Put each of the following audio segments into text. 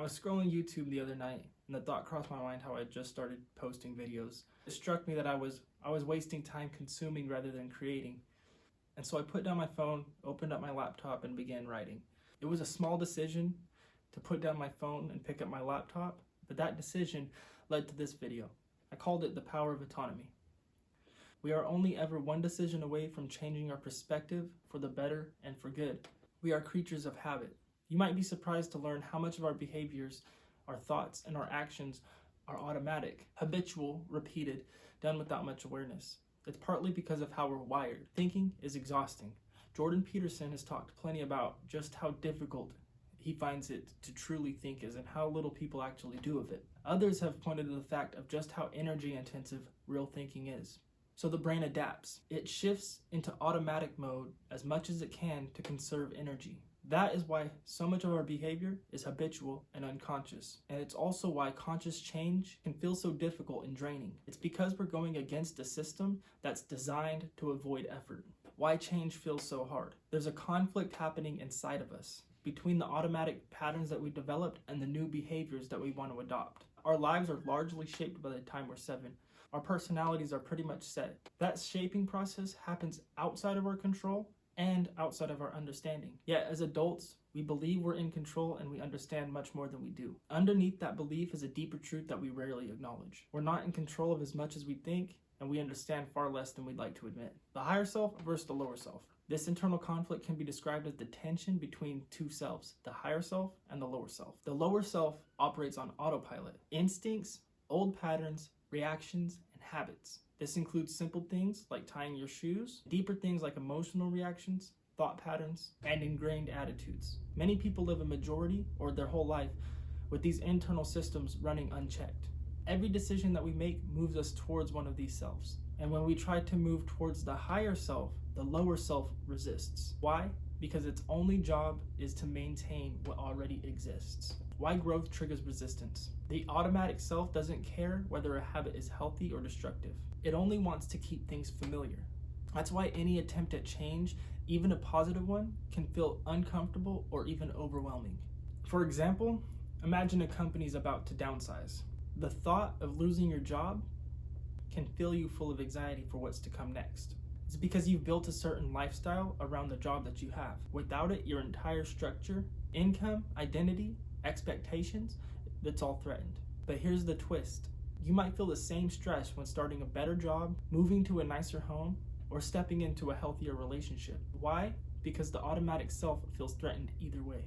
I was scrolling YouTube the other night, and the thought crossed my mind how I had just started posting videos. It struck me that I was wasting time consuming rather than creating. And so I put down my phone, opened up my laptop, and began writing. It was a small decision to put down my phone and pick up my laptop, but that decision led to this video. I called it The Power of Autonomy. We are only ever one decision away from changing our perspective for the better and for good. We are creatures of habit. You might be surprised to learn how much of our behaviors, our thoughts, and our actions are automatic, habitual, repeated, done without much awareness. It's partly because of how we're wired. Thinking is exhausting. Jordan Peterson has talked plenty about just how difficult he finds it to truly think is and how little people actually do of it. Others have pointed to the fact of just how energy intensive real thinking is. So the brain adapts. It shifts into automatic mode as much as it can to conserve energy. That is why so much of our behavior is habitual and unconscious. And it's also why conscious change can feel so difficult and draining. It's because we're going against a system that's designed to avoid effort. Why change feels so hard? There's a conflict happening inside of us between the automatic patterns that we developed and the new behaviors that we want to adopt. Our lives are largely shaped by the time we're 7. Our personalities are pretty much set. That shaping process happens outside of our control and outside of our understanding. Yet as adults, we believe we're in control and we understand much more than we do. Underneath that belief is a deeper truth that we rarely acknowledge. We're not in control of as much as we think, and we understand far less than we'd like to admit. The higher self versus the lower self. This internal conflict can be described as the tension between two selves, the higher self and the lower self. The lower self operates on autopilot, instincts, old patterns, reactions, and habits. This includes simple things like tying your shoes, deeper things like emotional reactions, thought patterns, and ingrained attitudes. Many people live a majority or their whole life with these internal systems running unchecked. Every decision that we make moves us towards one of these selves. And when we try to move towards the higher self, the lower self resists. Why? Because its only job is to maintain what already exists. Why growth triggers resistance? The automatic self doesn't care whether a habit is healthy or destructive. It only wants to keep things familiar. That's why any attempt at change, even a positive one, can feel uncomfortable or even overwhelming. For example, imagine a company's about to downsize. The thought of losing your job can fill you full of anxiety for what's to come next. It's because you've built a certain lifestyle around the job that you have. Without it, your entire structure, income, identity, expectations, it's all threatened. But here's the twist. You might feel the same stress when starting a better job, moving to a nicer home, or stepping into a healthier relationship. Why? Because the automatic self feels threatened either way.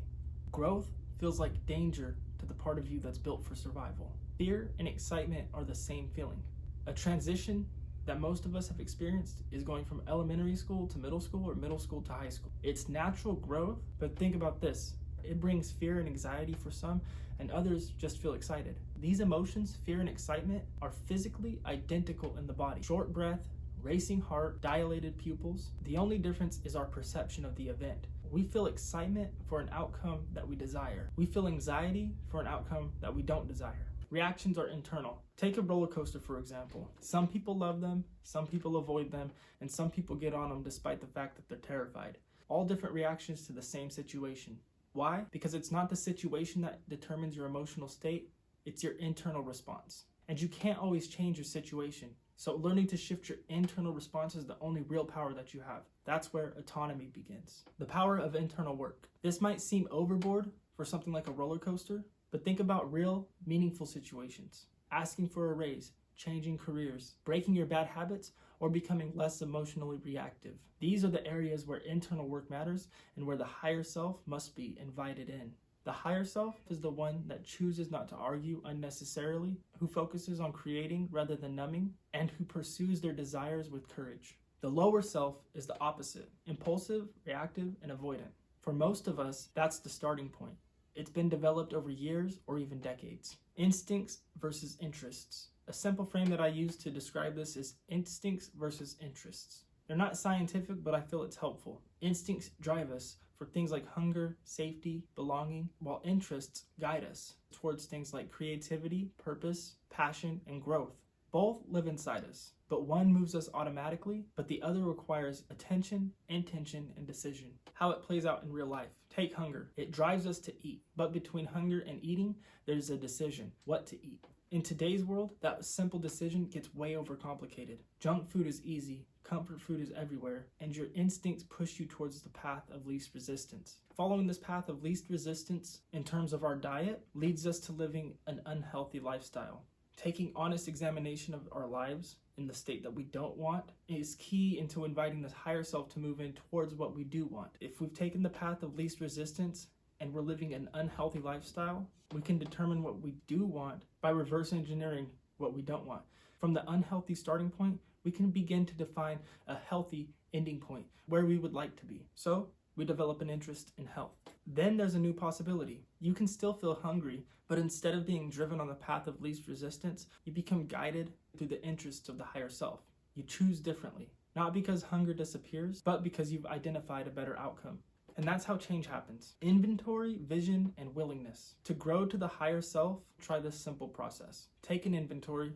Growth feels like danger to the part of you that's built for survival. Fear and excitement are the same feeling. A transition that most of us have experienced is going from elementary school to middle school or middle school to high school. It's natural growth, but think about this. It brings fear and anxiety for some, and others just feel excited. These emotions, fear and excitement, are physically identical in the body. Short breath, racing heart, dilated pupils. The only difference is our perception of the event. We feel excitement for an outcome that we desire. We feel anxiety for an outcome that we don't desire. Reactions are internal. Take a roller coaster, for example. Some people love them, some people avoid them, and some people get on them despite the fact that they're terrified. All different reactions to the same situation. Why? Because it's not the situation that determines your emotional state, it's your internal response. And you can't always change your situation. So learning to shift your internal response is the only real power that you have. That's where autonomy begins. The power of internal work. This might seem overboard for something like a roller coaster, but think about real, meaningful situations. Asking for a raise, changing careers, breaking your bad habits, or becoming less emotionally reactive. These are the areas where internal work matters and where the higher self must be invited in. The higher self is the one that chooses not to argue unnecessarily, who focuses on creating rather than numbing, and who pursues their desires with courage. The lower self is the opposite, impulsive, reactive, and avoidant. For most of us, that's the starting point. It's been developed over years or even decades. Instincts versus interests. A simple frame that I use to describe this is instincts versus interests. They're not scientific, but I feel it's helpful. Instincts drive us for things like hunger, safety, belonging, while interests guide us towards things like creativity, purpose, passion, and growth. Both live inside us, but one moves us automatically, but the other requires attention, intention, and decision. How it plays out in real life. Take hunger. It drives us to eat, but between hunger and eating, there's a decision, what to eat. In today's world, that simple decision gets way overcomplicated. Junk food is easy, comfort food is everywhere, and your instincts push you towards the path of least resistance. Following this path of least resistance in terms of our diet leads us to living an unhealthy lifestyle. Taking honest examination of our lives in the state that we don't want is key into inviting this higher self to move in towards what we do want. If we've taken the path of least resistance and we're living an unhealthy lifestyle, we can determine what we do want by reverse engineering what we don't want. From the unhealthy starting point, we can begin to define a healthy ending point where we would like to be. So we develop an interest in health. Then there's a new possibility. You can still feel hungry, but instead of being driven on the path of least resistance, you become guided through the interests of the higher self. You choose differently, not because hunger disappears, but because you've identified a better outcome. And that's how change happens. Inventory, vision, and willingness. To grow to the higher self, try this simple process. Take an inventory,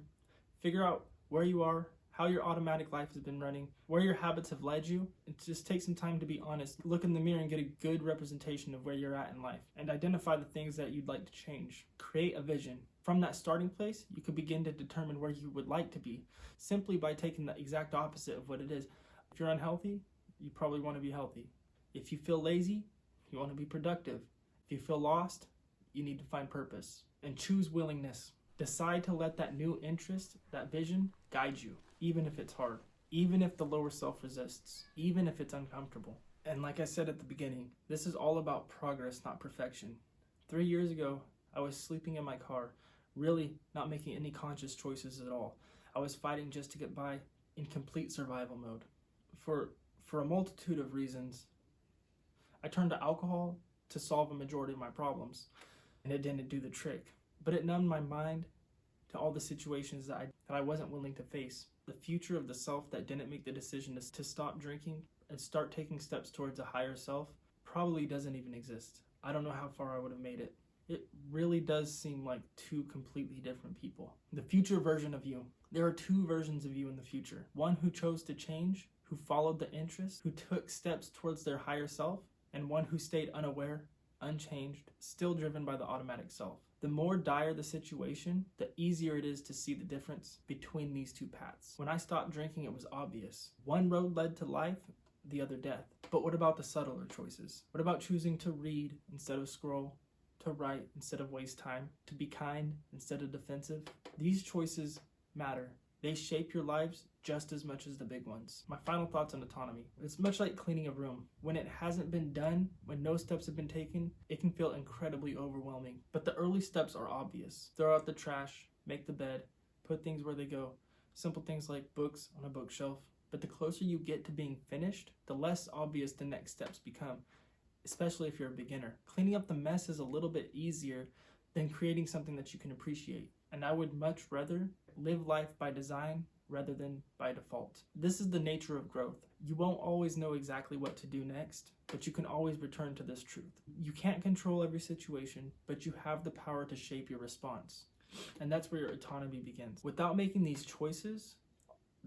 figure out where you are, how your automatic life has been running, where your habits have led you, and just take some time to be honest. Look in the mirror and get a good representation of where you're at in life, and identify the things that you'd like to change. Create a vision. From that starting place, you could begin to determine where you would like to be, simply by taking the exact opposite of what it is. If you're unhealthy, you probably want to be healthy. If you feel lazy, you want to be productive. If you feel lost, you need to find purpose. And choose willingness. Decide to let that new interest, that vision, guide you, even if it's hard, even if the lower self resists, even if it's uncomfortable. And like I said at the beginning, this is all about progress, not perfection. 3 years ago, I was sleeping in my car, really not making any conscious choices at all. I was fighting just to get by in complete survival mode. For a multitude of reasons, I turned to alcohol to solve a majority of my problems, and it didn't do the trick. But it numbed my mind to all the situations that I wasn't willing to face. The future of the self that didn't make the decision to stop drinking and start taking steps towards a higher self probably doesn't even exist. I don't know how far I would have made it. It really does seem like two completely different people. The future version of you. There are two versions of you in the future. One who chose to change, who followed the interest, who took steps towards their higher self, and one who stayed unaware, unchanged, still driven by the automatic self. The more dire the situation, the easier it is to see the difference between these two paths. When I stopped drinking, it was obvious. One road led to life, the other death. But what about the subtler choices? What about choosing to read instead of scroll, to write instead of waste time, to be kind instead of defensive? These choices matter. They shape your lives just as much as the big ones. My final thoughts on autonomy. It's much like cleaning a room. When it hasn't been done, when no steps have been taken, it can feel incredibly overwhelming. But the early steps are obvious. Throw out the trash, make the bed, put things where they go. Simple things like books on a bookshelf. But the closer you get to being finished, the less obvious the next steps become, especially if you're a beginner. Cleaning up the mess is a little bit easier than creating something that you can appreciate. And I would much rather live life by design rather than by default. This is the nature of growth. You won't always know exactly what to do next, but you can always return to this truth. You can't control every situation, but you have the power to shape your response. And that's where your autonomy begins. Without making these choices,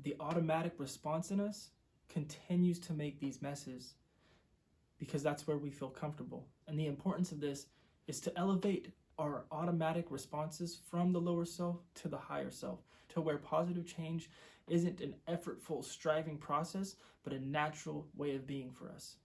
the automatic response in us continues to make these messes because that's where we feel comfortable. And the importance of this is to elevate our automatic responses from the lower self to the higher self, to where positive change isn't an effortful striving process, but a natural way of being for us.